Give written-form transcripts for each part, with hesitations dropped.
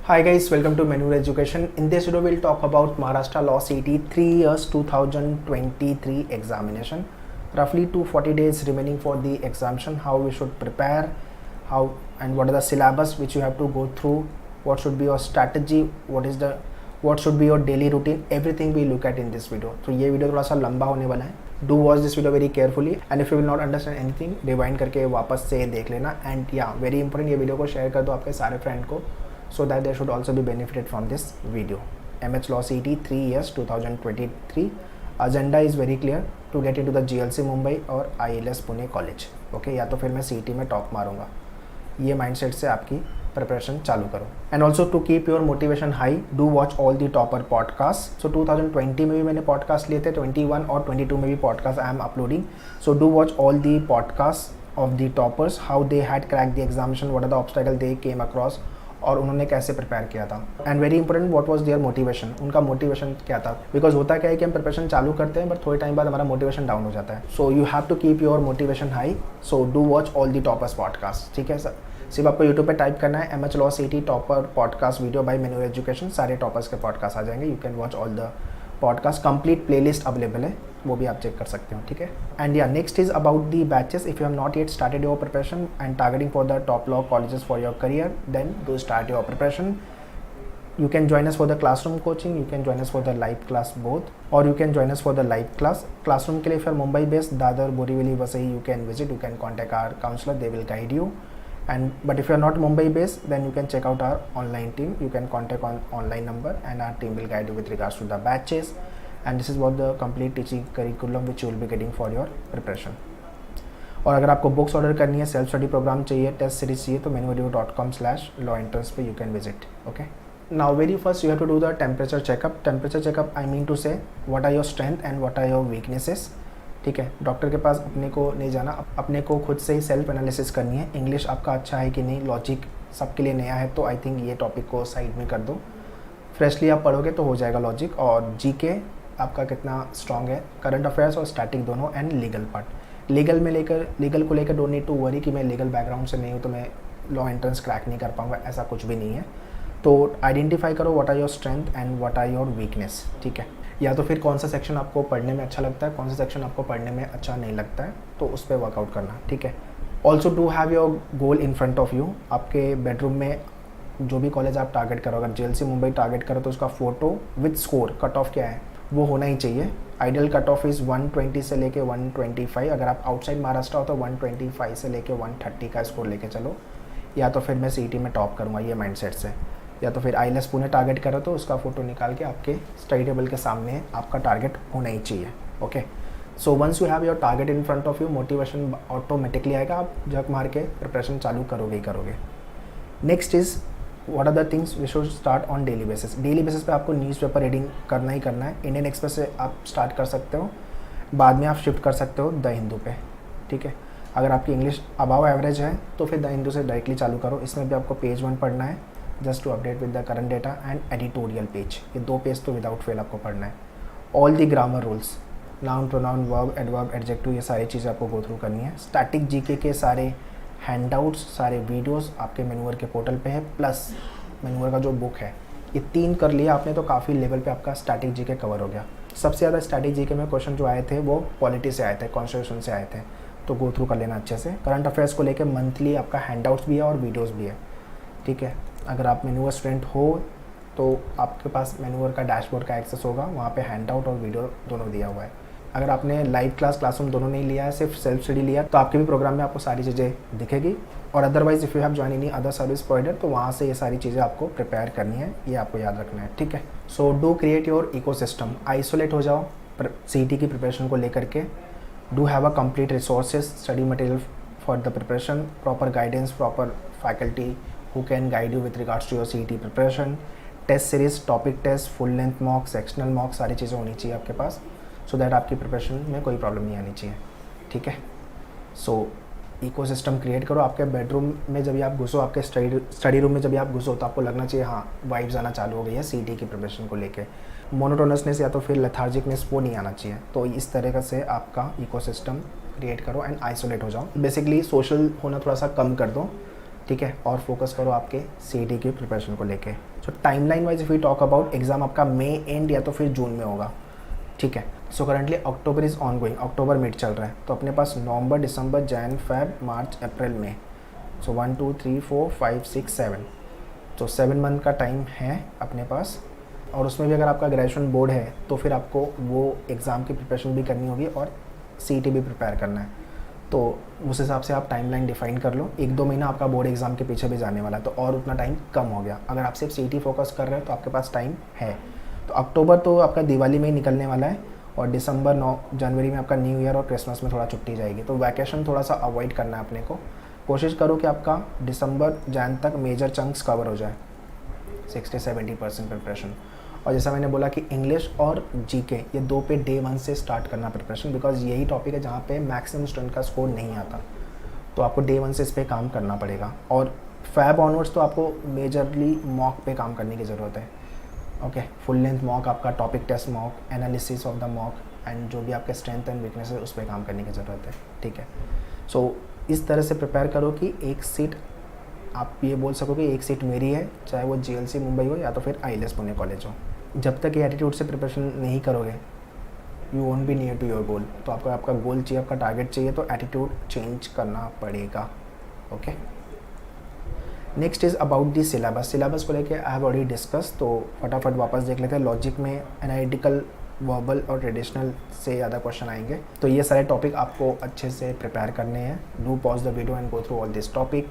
Hi guys, welcome to Manure Education. In this video, we'll talk about Maharashtra Law CET 3 years 2023 examination. Roughly 240 days remaining for the examination. How we should prepare, how and what are the syllabus which you have to go through. What should be your strategy? What should be your daily routine? Everything we look at in this video. तो ये video थोड़ा सा लंबा होने वाला है. Do watch this video very carefully and if you will not understand anything, rewind करके वापस से देख लेना. And yeah, very important, ये वीडियो को शेयर कर दो आपके सारे फ्रेंड को, so that they should also be benefited from this video. MH Law CET 3 years 2023. Agenda is very clear to get into the GLC Mumbai और ILS Pune college. Okay, या तो फिर मैं CET में टॉप मारूंगा. ये माइंडसेट से आपकी प्रिपरेशन चालू करो. And also to keep your motivation high, do watch all the topper podcast. So 2020 में भी मैंने पॉडकास्ट लिए थे, 21 और 22 में भी podcast I am uploading. So do watch all the podcast of the toppers, how they had crack the examination, what are the obstacle they came across, और उन्होंने कैसे प्रिपेयर किया था. And very important, what was their motivation, उनका motivation क्या था. Because होता क्या है कि हम प्रिपरेशन चालू करते हैं बट थोड़े टाइम बाद हमारा मोटिवेशन डाउन हो जाता है. So you have to keep your motivation high. So do watch all the toppers podcast. ठीक है सर, सिर्फ आपको यूट्यूब पे टाइप करना है MH Law CET topper podcast video by मेन्यूर एजुकेशन. सारे टॉपर्स के पॉडकास्ट आ जाएंगे. You can watch all the podcast. Complete playlist available है, वो भी आप चेक कर सकते हो. ठीक है. And yeah next is about the batches. If you have not yet started your preparation and targeting for the top law colleges for your career, then do start your preparation. You can join us for the classroom coaching, you can join us for the live class both, or you can join us for the live class. Classroom के लिए if you are Mumbai based, Dadar, Borivali, Vasai, you can visit, you can contact our counselor, they will guide you. But if you are not Mumbai based, then you can check out our online team. You can contact on online number and our team will guide you with regards to the batches. And this is what the complete teaching curriculum which you will be getting for your preparation. और अगर आपको books order करनी है, self study program चाहिए, test series चाहिए, तो menuvideo.com/lawentrance पे you can visit. Okay. Now very first you have to do the temperature checkup. Temperature checkup I mean to say what are your strength and what are your weaknesses. ठीक है. Doctor के पास अपने को नहीं जाना, अपने को खुद से ही सेल्फ एनालिसिस करनी है. इंग्लिश आपका अच्छा है कि नहीं, लॉजिक सबके लिए नया है, तो आई थिंक ये टॉपिक को साइड में कर दो. फ्रेशली आप पढ़ोगे तो हो जाएगा लॉजिक. और जीके आपका कितना स्ट्रॉन्ग है, करंट अफेयर्स और स्टैटिक दोनों, एंड लीगल पार्ट. लीगल को लेकर डोंट नीड टू वरी कि मैं लीगल बैकग्राउंड से नहीं हूँ तो मैं लॉ एंट्रेंस क्रैक नहीं कर पाऊँगा, ऐसा कुछ भी नहीं है. तो आइडेंटिफाई करो what are your strength and what are your weakness. ठीक है. या तो फिर कौन सा सेक्शन आपको पढ़ने में अच्छा लगता है, कौन सा सेक्शन आपको पढ़ने में अच्छा नहीं लगता है, तो उस पर वर्कआउट करना. ठीक है. Also do have your goal in front of you. आपके बेडरूम में जो भी कॉलेज आप टारगेट करो, अगर JLC मुंबई टारगेट करो तो उसका photo with score, cut off क्या है वो होना ही चाहिए. आइडियल कट ऑफ इज़ 120 से लेके 125. अगर आप आउटसाइड महाराष्ट्र हो तो 125 से लेके 130 का स्कोर लेके चलो. या तो फिर मैं CET में टॉप करूँगा, ये माइंडसेट से. या तो फिर ILS पुणे टारगेट करो तो उसका फ़ोटो निकाल के आपके स्टडी टेबल के सामने आपका टारगेट होना ही चाहिए. Okay. So once you have your target in front of you, motivation automatically आएगा, आप झक मार के प्रिपरेशन चालू करोगे ही करोगे. Next is what are the things we should start on daily basis. Daily basis पे आपको न्यूज़पेपर रीडिंग करना ही करना है. इंडियन एक्सप्रेस से आप स्टार्ट कर सकते हो, बाद में आप शिफ्ट कर सकते हो द हिंदू पे. ठीक है. अगर आपकी इंग्लिश अबाव एवरेज है तो फिर द हिंदू से डायरेक्टली चालू करो. इसमें भी आपको पेज 1 पढ़ना है, just to update with the current data, and editorial page. ये 2 पेज तो विदाउट फेल आपको पढ़ना है. All the grammar rules, noun, pronoun, verb, adverb, adjective, ये सारी चीज़ें आपको गो थ्रू करनी है. स्टैटिक जीके के सारे हैंडआउट्स, सारे वीडियोस आपके मेन्यूअर के पोर्टल पे है, प्लस मेन्यूअर का जो बुक है. ये 3 कर लिया आपने तो काफ़ी लेवल पे आपका स्टैटिक जीके कवर हो गया. सबसे ज़्यादा स्टैटिक जीके में क्वेश्चन जो आए थे वो पॉलिटी से आए थे, कॉन्स्टिट्यूशन से आए थे, तो गो थ्रू कर लेना अच्छे से. करंट अफेयर्स को लेकर मंथली आपका हैंडआउट्स भी है और वीडियोज़ भी है. ठीक है. अगर आप मेन्यूअर स्टूडेंट हो तो आपके पास मेन्यूअर का डैशबोर्ड का एक्सेस होगा, वहाँ पे हैंडआउट और वीडियो दोनों दिया हुआ है. अगर आपने लाइव क्लास, क्लासरूम दोनों नहीं लिया है, सिर्फ सेल्फ स्टडी लिया, तो आपके भी प्रोग्राम में आपको सारी चीज़ें दिखेगी. और otherwise if you have join any other service provider, तो वहाँ से ये सारी चीज़ें आपको प्रिपेयर करनी है, ये आपको याद रखना है. ठीक है. So do create your ecosystem. Isolate हो जाओ CET की प्रिपरेशन को लेकर के. Do have a complete resources, study material for the preparation, proper guidance, proper faculty who can guide you with regards to your CET preparation. Test series, topic test, full length mock, sectional mock, सारी चीज़ें होनी चाहिए आपके पास, so that आपकी preparation में कोई problem नहीं आनी चाहिए. ठीक है. सो इकोसिस्टम क्रिएट करो. आपके बेडरूम में जब भी आप घुसो, आपके स्टडी रूम में जब भी आप घुसो, तो आपको लगना चाहिए हाँ वाइब्स आना चालू हो गई है CET की प्रिपरेशन को लेके. मोनोटोनसनेस या तो फिर लेथार्जिकनेस वो नहीं आना चाहिए. तो इस तरह से आपका इकोसिस्टम क्रिएट करो एंड आइसोलेट हो जाओ. बेसिकली सोशल होना थोड़ा सा कम कर दो. ठीक है, और फोकस करो आपके CET की प्रिपरेशन को लेके। So timeline wise if we talk about, exam आपका मई एंड या तो फिर जून में होगा, ठीक है। So currently October is on going, October mid चल रहा है, तो अपने पास नवंबर, दिसंबर, जैन, फेब, मार्च, अप्रैल, मई, सो 1 2 3 4 5 6 7, तो 7 मंथ का टाइम है अपने पास। और उसमें भी अगर आपका ग्रेजुएशन बोर्ड है तो फिर आपको वो एग्ज़ाम की प्रिपरेशन भी करनी होगी और CET भी प्रिपेयर करना है, तो उस हिसाब से आप टाइमलाइन डिफाइन कर लो। 1-2 महीना आपका बोर्ड एग्ज़ाम के पीछे भी जाने वाला है, तो और उतना टाइम कम हो गया। अगर आप सिर्फ CET फोकस कर रहे हैं तो आपके पास टाइम है। तो अक्टूबर तो आपका दिवाली में ही निकलने वाला है, और दिसंबर 9 जनवरी में आपका न्यू ईयर और क्रिसमस में थोड़ा छुट्टी जाएगी, तो वैकेशन थोड़ा सा अवॉइड करना है अपने को। कोशिश करो कि आपका दिसंबर जैन तक मेजर चंक्स कवर हो जाए, 60-70% प्रिपरेशन। और जैसा मैंने बोला कि इंग्लिश और GK ये 2 पे डे 1 से स्टार्ट करना प्रिपरेशन, बिकॉज यही टॉपिक है जहाँ पे मैक्सिमम स्टूडेंट का स्कोर नहीं आता, तो आपको डे 1 से इस पर काम करना पड़ेगा। और फैब ऑनवर्ड्स तो आपको मेजरली मॉक पे काम करने की ज़रूरत है। ओके, फुल लेंथ मॉक, आपका topic test mock, analysis of the mock, and जो भी आपके स्ट्रेंथ एंड वीकनेस है उस पर काम करने की ज़रूरत है, ठीक है। सो इस तरह से प्रिपेयर करो कि एक सीट, आप ये बोल सको कि एक सीट मेरी है, चाहे वो GLC मुंबई हो या तो फिर ILS पुणे कॉलेज हो। जब तक ये एटीट्यूड से प्रिपरेशन नहीं करोगे, you won't be near to your goal. तो आपका गोल चाहिए, आपका टारगेट चाहिए, तो एटीट्यूड चेंज करना पड़ेगा। Okay, next is about the syllabus. Syllabus को लेके आई हैव ऑलरेडी डिस्कस, तो फटाफट वापस देख लेते हैं। लॉजिक में एनालिटिकल, वर्बल और ट्रेडिशनल से ज़्यादा क्वेश्चन आएंगे, तो ये सारे टॉपिक आपको अच्छे से प्रिपेयर करने हैं। Do pause the video and go through all this topic.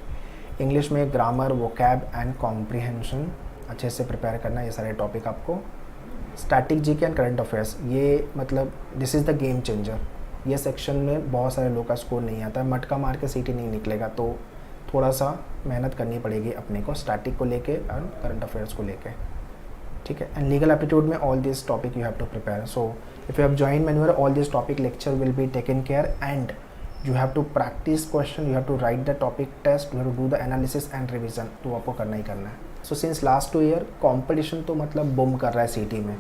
English में ग्रामर, वोकैब एंड कॉम्प्रीहेंशन अच्छे से प्रिपेयर करना है, ये सारे टॉपिक आपको। Static GK and current affairs, ये मतलब this is the game changer. ये सेक्शन में बहुत सारे लोग का स्कोर नहीं आता है, मटका मार के CET नहीं निकलेगा, तो थोड़ा सा मेहनत करनी पड़ेगी अपने को स्टैटिक को लेके एंड करंट अफेयर्स को लेके, ठीक है। एंड लीगल एप्टीट्यूड में all this topic you have to prepare. So if you have join मैन्यूअर, all this topic lecture will be taken care, and you have to practice question, you have to write the topic test, you have to do the analysis and revision, तो आपको करना ही करना है। So since last 2 year competition तो मतलब boom कर रहा है CET में।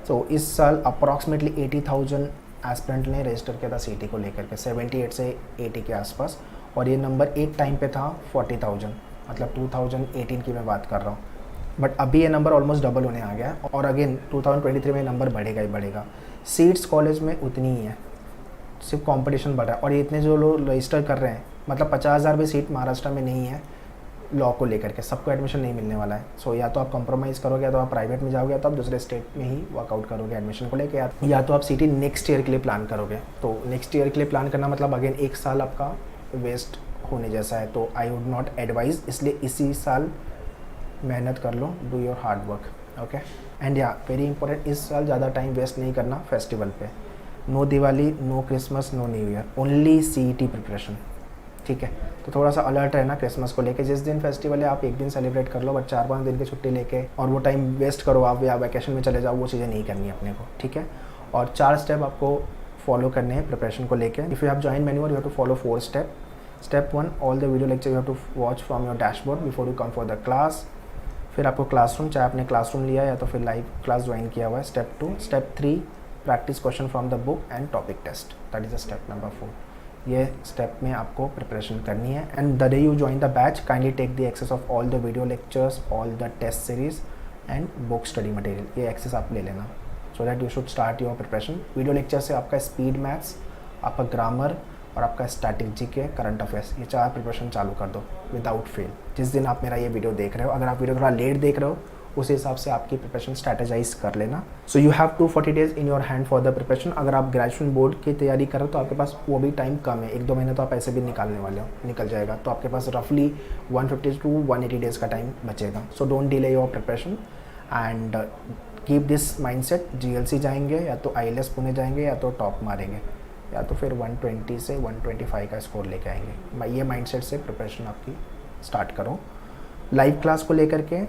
So इस साल approximately 80,000 एस्पिरेंट ने रजिस्टर किया था CET को लेकर के, 78 से 80 के आसपास, और ये नंबर एक टाइम पे था 40,000, मतलब 2018 की मैं बात कर रहा हूँ। बट अभी ये नंबर ऑलमोस्ट डबल होने आ गया है, और अगेन 2023 में नंबर बढ़ेगा ही बढ़ेगा। सीट्स कॉलेज में उतनी ही है, सिर्फ कंपटीशन बढ़ रहा है। और ये इतने जो लोग रजिस्टर कर रहे हैं, मतलब 50,000 भी सीट महाराष्ट्र में नहीं है लॉ को लेकर के, सबको एडमिशन नहीं मिलने वाला है। सो या तो आप कंप्रोमाइज़ करोगे, या तो आप प्राइवेट में जाओगे, या तो आप दूसरे स्टेट में ही वर्कआउट करोगे एडमिशन को लेकर, या तो आप CET नेक्स्ट ईयर के लिए प्लान करोगे। तो नेक्स्ट ईयर के लिए प्लान करना मतलब अगेन एक साल आपका वेस्ट होने जैसा है, तो आई वुड नॉट एडवाइज। इसलिए इसी साल मेहनत कर लो, do your hard work, okay. And yeah very important, इस साल ज़्यादा टाइम वेस्ट नहीं करना फेस्टिवल पे। No Diwali, no Christmas, no new year, only CET preparation, ठीक है। तो थोड़ा सा अलर्ट रहना क्रिसमस को लेके। जिस दिन फेस्टिवल है आप एक दिन सेलिब्रेट कर लो, बट 4-5 दिन की छुट्टी लेके और वो टाइम वेस्ट करो आप, या वैकेशन में चले जाओ, वो चीज़ें नहीं करनी अपने को, ठीक है। और 4 स्टेप आपको फॉलो करने हैं प्रिपरेशन को लेके। इफ़ यू हैव जॉइन मैन्यूअर, you have to follow 4 step. Step 1, all the video lecture you have to watch from your dashboard before you come for the class. फिर आपको क्लासरूम, चाहे आपने क्लासरूम लिया या तो फिर लाइव क्लास ज्वाइन किया हुआ है, step 2। Step 3, practice question from the book and topic test, that is the step number 4। ये स्टेप में आपको प्रिपरेशन करनी है। And the day you join the batch, kindly take the access of all the video lectures, all the test series and book study material, ये access आप ले लेना, so that you should start your preparation. Video lecture से आपका speed maths, आपका grammar और आपका static GK, current affairs, ये 4 प्रिपरेशन चालू कर दो विदाउट फेल। जिस दिन आप मेरा ये वीडियो देख रहे हो, अगर आप वीडियो थोड़ा लेट देख रहे हो, उस हिसाब से आपकी प्रिपरेशन स्ट्रैटेजाइज कर लेना। सो you have 240 days in your hand for the preparation. अगर आप ग्रेजुएशन बोर्ड की तैयारी कर रहे हो तो आपके पास वो भी टाइम कम है, 1-2 महीने तो आप ऐसे भी निकालने वाले हो, निकल जाएगा, तो आपके पास रफली 150 to 180 डेज़ का टाइम बचेगा। So don't delay your preparation and keep this mindset. GLC जाएंगे या तो ILS पुणे जाएंगे, या तो टॉप मारेंगे, या तो फिर 120 से 125 का स्कोर लेके आएंगे। ये माइंडसेट से प्रिपरेशन आपकी स्टार्ट करो। लाइव क्लास को लेकर के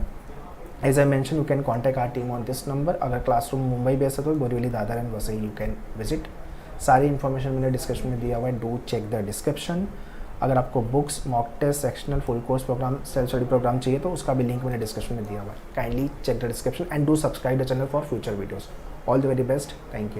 as I mention, you can contact our team on this number. अगर क्लासरूम मुंबई बेस्ड है तो Borivali, Dadar and Vasai you can visit. सारी इन्फॉर्मेशन मैंने डिस्क्रिप्शन में दिया हुआ है, डू चेक द डिस्क्रिप्शन। अगर आपको books, mock test, sectional, full course program, self study program चाहिए तो उसका भी लिंक मैंने डिस्क्रिप्शन में दिया हुआ है। Kindly check the description and do subscribe the channel for future videos. All the very best, thank you.